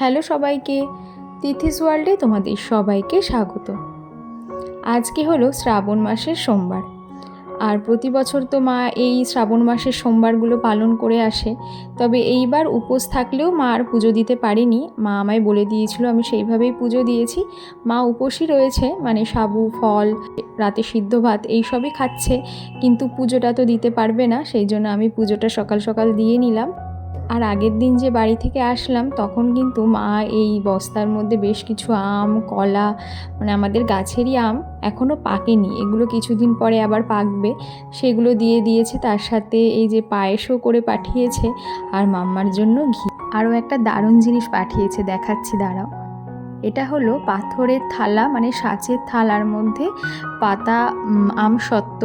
Hello সবাইকে, তিথিস ওয়ার্ল্ডে তোমাদের সবাইকে স্বাগত। আজকে হলো শ্রাবণ মাসের সোমবার, আর প্রতি বছর তো মা এই শ্রাবণ মাসের সোমবারগুলো পালন করে আসে। তবে এইবার উপোস থাকলেও মা আর পুজো দিতে পারিনি। মা আমায় বলে দিয়েছিল, আমি সেইভাবেই পুজো দিয়েছি। মা উপোসই রয়েছে, মানে সাবু, ফল, রাতে সিদ্ধ ভাত এইসবই খাচ্ছে, কিন্তু পুজোটা তো দিতে পারবে না। সেই জন্য আমি পুজোটা সকাল সকাল দিয়ে নিলাম। আর আগের দিন যে বাড়ি থেকে আসলাম তখন কিন্তু মা এই বস্তার মধ্যে বেশ কিছু আম, কলা, মানে আমাদের গাছেরই আম, এখনও পাকেনি, এগুলো কিছুদিন পরে আবার পাকবে, সেগুলো দিয়ে দিয়েছে। তার সাথে এই যে পায়েসও করে পাঠিয়েছে, আর মাম্মার জন্য ঘি। আরও একটা দারুণ জিনিস পাঠিয়েছে, দেখাচ্ছি দাঁড়াও। এটা হলো পাথরের থালা, মানে সাঁচের থালার মধ্যে পাতা আমসত্ত্ব।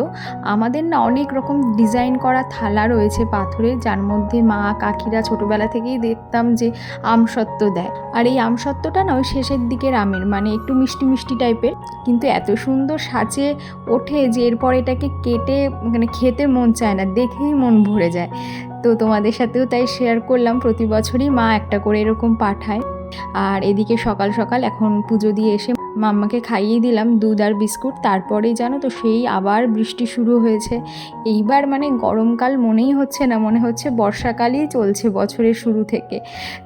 আমাদের না অনেক রকম ডিজাইন করা থালা রয়েছে পাথরের, যার মধ্যে মা কাকিরা ছোটোবেলা থেকেই দেখতাম যে আমসত্ত্ব দেয়। আর এই আমসত্ত্বটা না ওই শেষের দিকের আমের, মানে একটু মিষ্টি মিষ্টি টাইপের, কিন্তু এত সুন্দর সাঁচে ওঠে যে এরপর এটাকে কেটে মানে খেতে মন চায় না, দেখেই মন ভরে যায়। তো তোমাদের সাথেও তাই শেয়ার করলাম, প্রতি বছরই মা একটা করে এরকম পাঠায়। আর এদিকে সকাল সকাল এখন পুজো দিয়ে এসে মাম্মাকে খাইয়ে দিলাম দুধ আর বিস্কুট। তারপরেই জানো তো সেই আবার বৃষ্টি শুরু হয়েছে। এইবার মানে গরমকাল মনেই হচ্ছে না, মনে হচ্ছে বর্ষাকালই চলছে বছরের শুরু থেকে।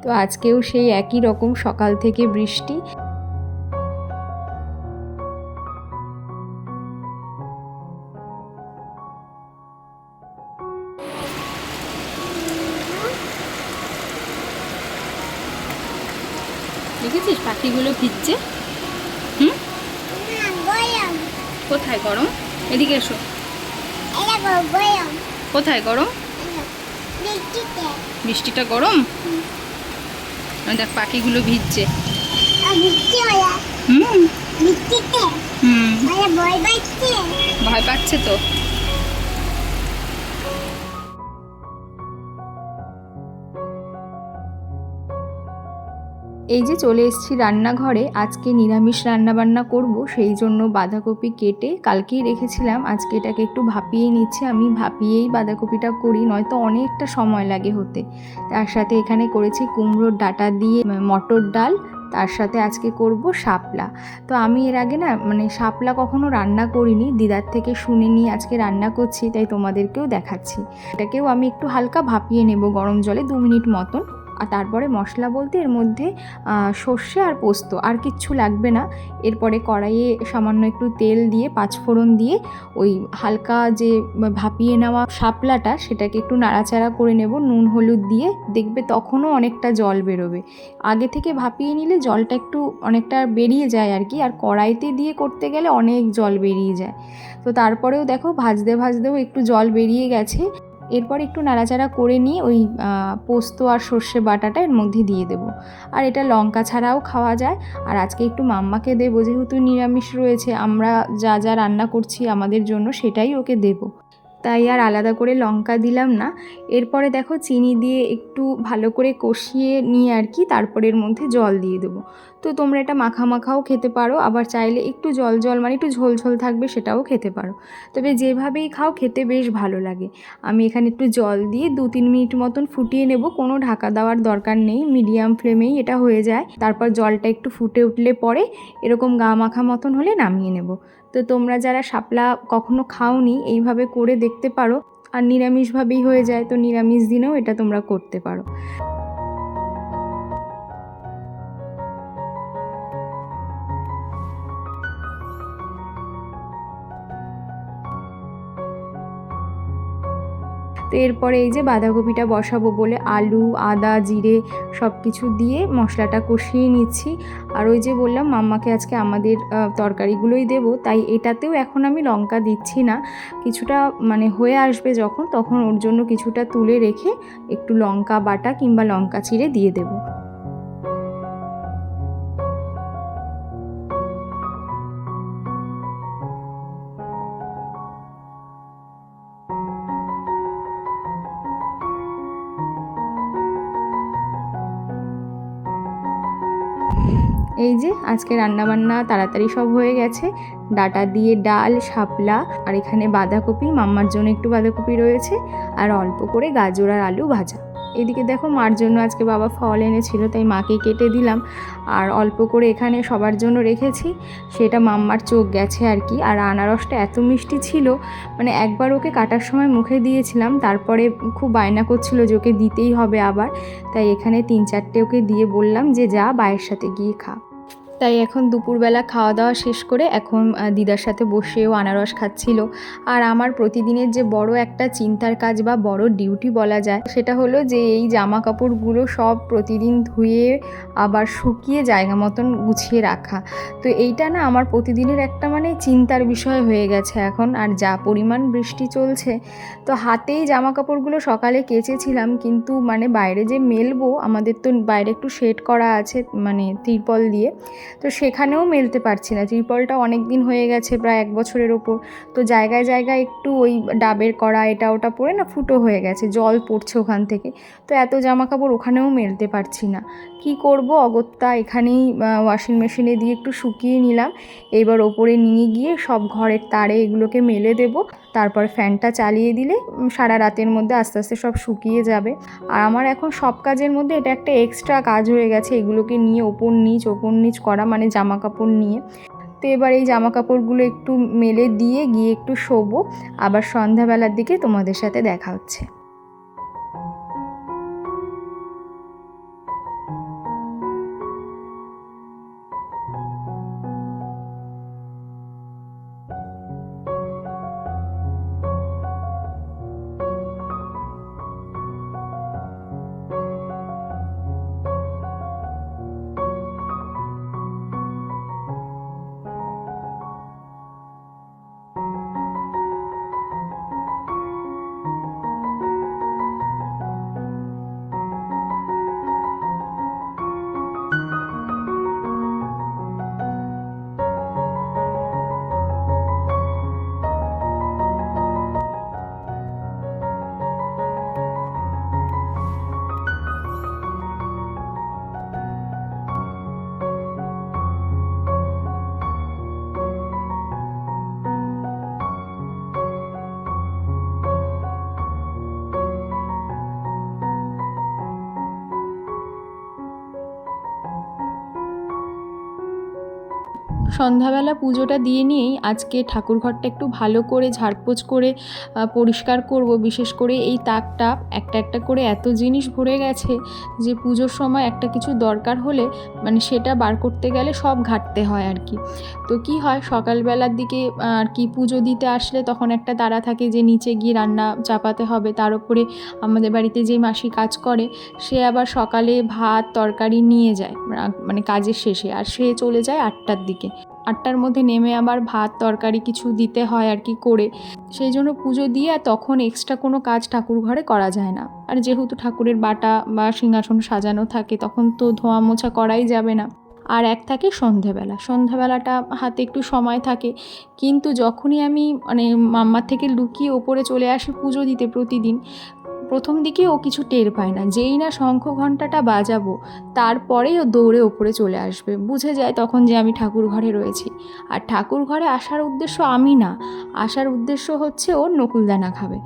তো আজকেও সেই একই রকম সকাল থেকে বৃষ্টি। দেখেছিস পাখিগুলো ভিজছে? কোথায় গরম? এদিকে এসো। কোথায় গরম? বৃষ্টিটা গরম? দেখ পাখিগুলো ভিজছে। ভয় পাচ্ছে তো। এই যে চলে এসেছি রান্নাঘরে। আজকে নিরামিষ রান্নাবান্না করব, সেই জন্য বাঁধাকপি কেটে কালকেই রেখেছিলাম, আজকে এটাকে একটু ভাপিয়ে নিচ্ছে। আমি ভাপিয়েই বাঁধাকপিটা করি, নয়তো অনেকটা সময় লাগে হতে। তার সাথে এখানে করেছি কুমড়োর ডাঁটা দিয়ে মটর ডাল, তার সাথে আজকে করব শাপলা। তো আমি এর আগে না মানে শাপলা কখনো রান্না করিনি, দিদার থেকে শুনে নিয়ে আজকে রান্না করছি, তাই তোমাদেরকেও দেখাচ্ছি। এটাকেও আমি একটু হালকা ভাপিয়ে নেব গরম জলে 2 মিনিট মতন। আর তারপরে মশলা বলতে এর মধ্যে সর্ষে আর পোস্ত, আর কিচ্ছু লাগবে না। এরপরে কড়াইয়ে সামান্য একটু তেল দিয়ে 5 ফোড়ন দিয়ে ওই হালকা যে ভাপিয়ে নেওয়া শাপলাটা সেটাকে একটু নাড়াচাড়া করে নেব নুন হলুদ দিয়ে। দেখবে তখনও অনেকটা জল বেরোবে, আগে থেকে ভাপিয়ে নিলে জলটা একটু অনেকটা বেরিয়ে যায় আর কি, আর কড়াইতে দিয়ে করতে গেলে অনেক জল বেরিয়ে যায়। তো তারপরেও দেখো ভাজতে ভাজতেও একটু জল বেরিয়ে গেছে। এরপর একটু নাড়াচাড়া করে নিয়ে ওই পোস্ত আর সর্ষে বাটাটা এর মধ্যে দিয়ে দেবো। আর এটা লঙ্কা ছাড়াও খাওয়া যায়। আর আজকে একটু মাম্মাকে দেবো, যেহেতু নিরামিষ রয়েছে, আমরা যা যা রান্না করছি আমাদের জন্য সেটাই ওকে দেবো, তাই আর আলাদা করে লঙ্কা দিলাম না। এরপরে দেখো চিনি দিয়ে একটু ভালো করে কষিয়ে নিয়ে আর কি, তারপরে এর মধ্যে জল দিয়ে দেবো। তো তোমরা এটা মাখা মাখাও খেতে পারো, আবার চাইলে একটু জল জল মানে একটু ঝোল ঝোল থাকবে সেটাও খেতে পারো। তবে যেভাবেই খাও খেতে বেশ ভালো লাগে। আমি এখানে একটু জল দিয়ে 2-3 মিনিট মতন ফুটিয়ে নেব, কোনো ঢাকা দেওয়ার দরকার নেই, মিডিয়াম ফ্লেমেই এটা হয়ে যায়। তারপর জলটা একটু ফুটে উঠলে পরে এরকম গা মাখা মতন হলে নামিয়ে নেব। তো তোমরা যারা শাপলা কখনো খাওনি এইভাবে করে দেখতে পারো, আর নিরামিষভাবেই হয়ে যায়, তো নিরামিষ দিনেও এটা তোমরা করতে পারো। তো এরপরে এই যে বাঁধাকপিটা বসাবো বলে আলু, আদা, জিরে সব কিছু দিয়ে মশলাটা কষিয়ে নিচ্ছি। আর ওই যে বললাম মাম্মাকে আজকে আমাদের তরকারিগুলোই দেবো, তাই এটাতেও এখন আমি লঙ্কা দিচ্ছি না। কিছুটা মানে হয়ে আসবে যখন, তখন ওর জন্য কিছুটা তুলে রেখে একটু লঙ্কা বাটা কিংবা লঙ্কা চিড়ে দিয়ে দেবো। এই যে আজকে রান্নাবান্না তাড়াতাড়ি সব হয়ে গেছে। ডাঁটা দিয়ে ডাল, শাপলা, আর এখানে বাঁধাকপি, মাম্মার জন্য একটু বাঁধাকপি রয়েছে, আর অল্প করে গাজর আর আলু ভাজা। এদিকে দেখো মার জন্য আজকে বাবা ফল এনেছিল, তাই মাকে কেটে দিলাম। আর অল্প করে এখানে সবার জন্য রেখেছি, সেটা মাম্মার চোখ গেছে আর কি। আর আনারসটা এত মিষ্টি ছিল, মানে একবার ওকে কাটার সময় মুখে দিয়েছিলাম, তারপরে খুব বায়না করছিল যে ওকে দিতেই হবে আবার। তাই এখানে 3-4টে ওকে দিয়ে বললাম যে যা বায়ের সাথে গিয়ে খা। তাই এখন দুপুরবেলা খাওয়া দাওয়া শেষ করে এখন দিদার সাথে বসেও আনারস খাচ্ছিল। আর আমার প্রতিদিনের যে বড় একটা চিন্তার কাজ বা বড় ডিউটি বলা যায়, সেটা হলো যে এই জামা কাপড়গুলো সব প্রতিদিন ধুয়ে আবার শুকিয়ে জায়গা মতন গুছিয়ে রাখা। তো এইটা না আমার প্রতিদিনের একটা মানে চিন্তার বিষয় হয়ে গেছে এখন। আর যা পরিমাণ বৃষ্টি চলছে, তো হাতেই জামা কাপড়গুলো সকালে কেচেছিলাম, কিন্তু মানে বাইরে যে মেলবো, আমাদের তো বাইরে একটু শেড করা আছে মানে ত্রিপল দিয়ে, তো সেখানেও মেলতে পারছি না। ত্রিপলটা অনেক দিন হয়ে গেছে, প্রায় 1 বছরের ওপর। তো জায়গায় জায়গায় একটু ওই ডাবের কড়া এটা ওটা পরে না ফুটো হয়ে গেছে, জল পড়ছে ওখান থেকে। তো এত জামা কাপড় ওখানেও মেলতে পারছি না, কি করব অগত্যা। এখানেই ওয়াশিং মেশিনে দিয়ে একটু শুকিয়ে নিলাম। এবার ওপরে নিয়ে গিয়ে সব ঘরের তারে এগুলোকে মেলে দেব, তারপর ফ্যানটা চালিয়ে দিলে সারা রাতের মধ্যে আস্তে আস্তে সব শুকিয়ে যাবে। আর আমার এখন সব কাজের মধ্যে এটা একটা এক্সট্রা কাজ হয়ে গেছে, এগুলোকে নিয়ে ওপর নিচ করা, মানে জামা কাপড় নিয়ে। তো এবার এই জামা কাপড়গুলো একটু মেলে দিয়ে গিয়ে একটু শোবো, আবার সন্ধ্যাবেলার দিকে তোমাদের সাথে দেখা হচ্ছে। সন্ধ্যাবেলা পুজোটা দিয়ে নিয়েই আজকে ঠাকুরঘরটা একটু ভালো করে ঝাড়পোছ করে পরিষ্কার করব। বিশেষ করে এই তাকটা একটা একটা করে এত জিনিস ভরে গেছে যে পুজোর সময় একটা কিছু দরকার হলে মানে সেটা বার করতে গেলে সব ঘাঁটতে হয় আর কি। তো কি হয়, সকালবেলার দিকে আর কি পুজো দিতে আসলে তখন একটা তাড়া থাকে যে নিচে গিয়ে রান্না চাপাতে হবে। তার উপরে আমাদের বাড়িতে যে মাসি কাজ করে, সে আবার সকালে ভাত তরকারি নিয়ে যায় মানে কাজের শেষে, আর সে চলে যায় 8টার দিকে। 8টার মধ্যে নেমে আবার ভাত তরকারি কিছু দিতে হয় আর কি করে। সেই জন্য পুজো দিয়ে তখন এক্সট্রা কোনো কাজ ঠাকুর ঘরে করা যায় না। আর যেহেতু ঠাকুরের বাটা বা সিংহাসন সাজানো থাকে, তখন তো ধোয়া মোছা করাই যাবে না। আর এক থাকে সন্ধ্যাবেলাটা হাতে একটু সময় থাকে। কিন্তু যখনই আমি মানে মাম্মার থেকে লুকিয়ে ওপরে চলে আসি পুজো দিতে প্রতিদিন, প্রথম দিকে ও কিছু টের পায় না, যেই না শঙ্খ ঘণ্টাটা বাজাবো তারপরেই ও দৌড়ে ওপরে চলে আসবে, বুঝে যায় তখন যে আমি ঠাকুর ঘরে রয়েছি। আর ঠাকুর ঘরে আসার উদ্দেশ্য আমি না, আসার উদ্দেশ্য হচ্ছে ওর নকুলদানা খাবে।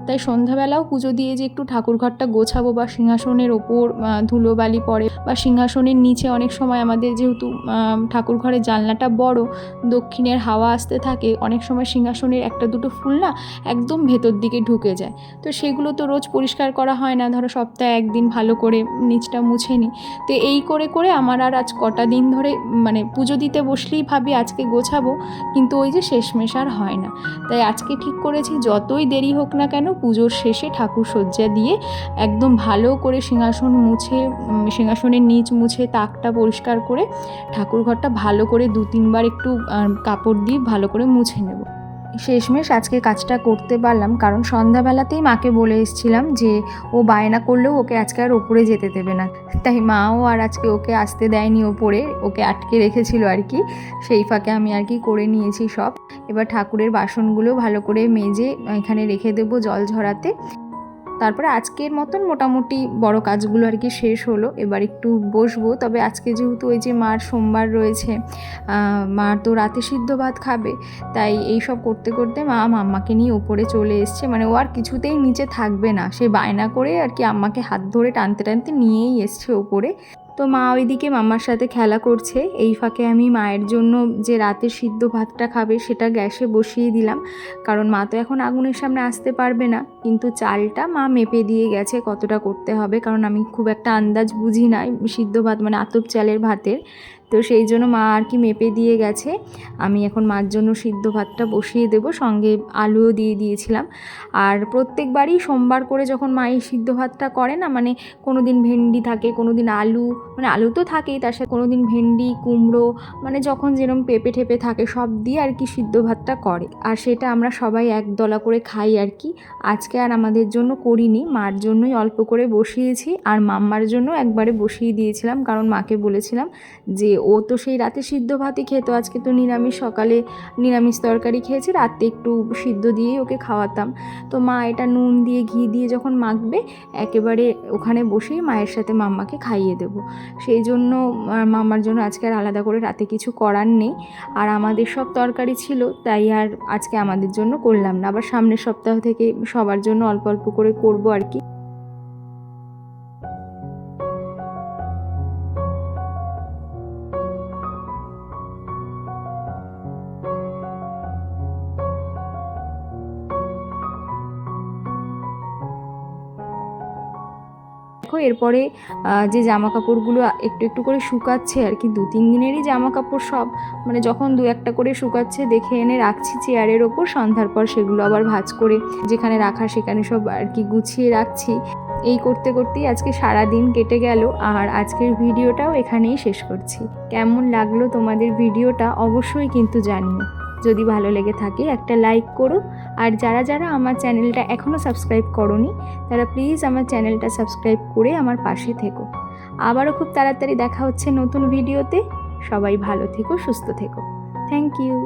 তাই সন্ধ্যাবেলাও পুজো দিয়ে যে একটু ঠাকুরঘরটা গোছাবো বা সিংহাসনের ওপর ধুলোবালি পড়ে বা সিংহাসনের নিচে অনেক সময় আমাদের যেহেতু ঠাকুরঘরের জানলাটা বড়, দক্ষিণের হাওয়া আসতে থাকে, অনেক সময় সিংহাসনের একটা দুটো ফুল না একদম ভেতর দিকে ঢুকে যায়। তো সেগুলো তো রোজ পরিষ্কার করা হয় না, ধরো সপ্তাহে একদিন ভালো করে নিচটা মুছে নিই। তো এই করে করে আমার আর আজ কটা দিন ধরে মানে পুজো দিতে বসলেই ভাবি আজকে গোছাবো, কিন্তু ওই যে শেষমেশ আর হয় না। তাই আজকে ঠিক করেছি যতই দেরি হোক না কেন পুজোর শেষে ঠাকুর সজ্জা দিয়ে একদম ভালো করে সিংহাসন মুছে, সিংহাসনের নিচ মুছে তাকটা পরিষ্কার করে ঠাকুরঘরটা ভালো করে 2-3 বার একটু কাপড় দিয়ে ভালো করে মুছে নেব। শেষমেশ আজকে কাজটা করতে পারলাম, কারণ সন্ধ্যাবেলাতেই মাকে বলে এসেছিলাম যে ও বায়না করলেও ওকে আজকে আর ওপরে যেতে দেবে না। তাই মাও আর আজকে ওকে আসতে দেয়নি ওপরে, ওকে আটকে রেখেছিল আর কি। সেই ফাঁকে আমি আর কি করে নিয়েছি সব। এবার ঠাকুরের বাসনগুলো ভালো করে মেজে এখানে রেখে দেবো জল ঝরাতে। তারপরে আজকের মতন মোটামুটি বড় কাজগুলো আর কি শেষ হলো। এবার একটু বসবো। তবে আজকে যেহেতু ওই যে মার সোমবার রয়েছে, মা তো রাতে সিদ্ধ ভাত খাবে, তাই এই সব করতে করতে মা আম্মাকে নিয়ে ওপরে চলে এসছে। মানে ও আর কিছুতেই নিচে থাকবে না, সে বায়না করে আর কি আম্মাকে হাত ধরে টানতে টানতে নিয়েই এসছে ওপরে। তো মা ওইদিকে মাম্মার সাথে খেলা করছে। এই ফাঁকে আমি মায়ের জন্য যে রাতে সিদ্ধ ভাতটা খাবে সেটা গ্যাসে বসিয়ে দিলাম, কারণ মা তো এখন আগুনের সামনে আসতে পারবে না। কিন্তু চালটা মা মেপে দিয়ে গেছে কতটা করতে হবে, কারণ আমি খুব একটা আন্দাজ বুঝি না সিদ্ধ ভাত মানে আতপ চালের ভাতের। তো সেই জন্য মা আর কি মেপে দিয়ে গেছে। আমি এখন মার জন্য সিদ্ধ ভাতটা বসিয়ে দেবো, সঙ্গে আলুও দিয়ে দিয়েছিলাম। আর প্রত্যেকবারই সোমবার করে যখন মা এই সিদ্ধ ভাতটা করে না, মানে কোনো দিন ভেন্ডি থাকে, কোনো দিন আলু, মানে আলু তো থাকেই, তার সাথে কোনো দিন ভেন্ডি, কুমড়ো, মানে যখন যেরকম পেঁপে ঠেপে থাকে সব দিয়ে আর কি সিদ্ধ ভাতটা করে। আর সেটা আমরা সবাই একদলা করে খাই আর কি। আজকে আর আমাদের জন্য করিনি, মার জন্যই অল্প করে বসিয়েছি। আর মাম্মার জন্য একবারে বসিয়ে দিয়েছিলাম, কারণ মাকে বলেছিলাম যে ও তো সেই রাতে সিদ্ধ ভাতই খেত, আজকে তো নিরামিষ, সকালে নিরামিষ তরকারি খেয়েছে, রাতে একটু সিদ্ধ দিয়েই ওকে খাওয়াতাম। তো মা এটা নুন দিয়ে ঘি দিয়ে যখন মাখবে একেবারে ওখানে বসেই মায়ের সাথে মাম্মাকে খাইয়ে দেবো। সেই জন্য মাম্মার জন্য আজকে আর আলাদা করে রাতে কিছু করার নেই। আর আমাদের সব তরকারি ছিল, তাই আর আজকে আমাদের জন্য করলাম না। আবার সামনের সপ্তাহ থেকে সবার জন্য অল্প অল্প করে করবো আর কি। এরপরে যে জামা কাপড়গুলো একটু একটু করে শুকাচ্ছে আর কি, 2-3 দিনেরই জামা কাপড় সব, মানে যখন 2-1টা করে শুকাচ্ছে দেখে এনে রাখছি চেয়ারের ওপর। সন্ধ্যার পর সেগুলো আবার ভাঁজ করে যেখানে রাখা সেখানে সব আর কি গুছিয়ে রাখছি। এই করতে করতেই আজকে সারা দিন কেটে গেল। আর আজকের ভিডিওটাও এখানেই শেষ করছি। কেমন লাগলো তোমাদের ভিডিওটা অবশ্যই কিন্তু জানিও। যদি ভালো লেগে থাকে একটা লাইক করো। আর যারা যারা আমার চ্যানেলটা এখনও সাবস্ক্রাইব করোনি তারা প্লিজ আমার চ্যানেলটা সাবস্ক্রাইব করে আমার পাশে থেকো। আবারও খুব তাড়াতাড়ি দেখা হচ্ছে নতুন ভিডিওতে। সবাই ভালো থেকো, সুস্থ থেকো। Thank you.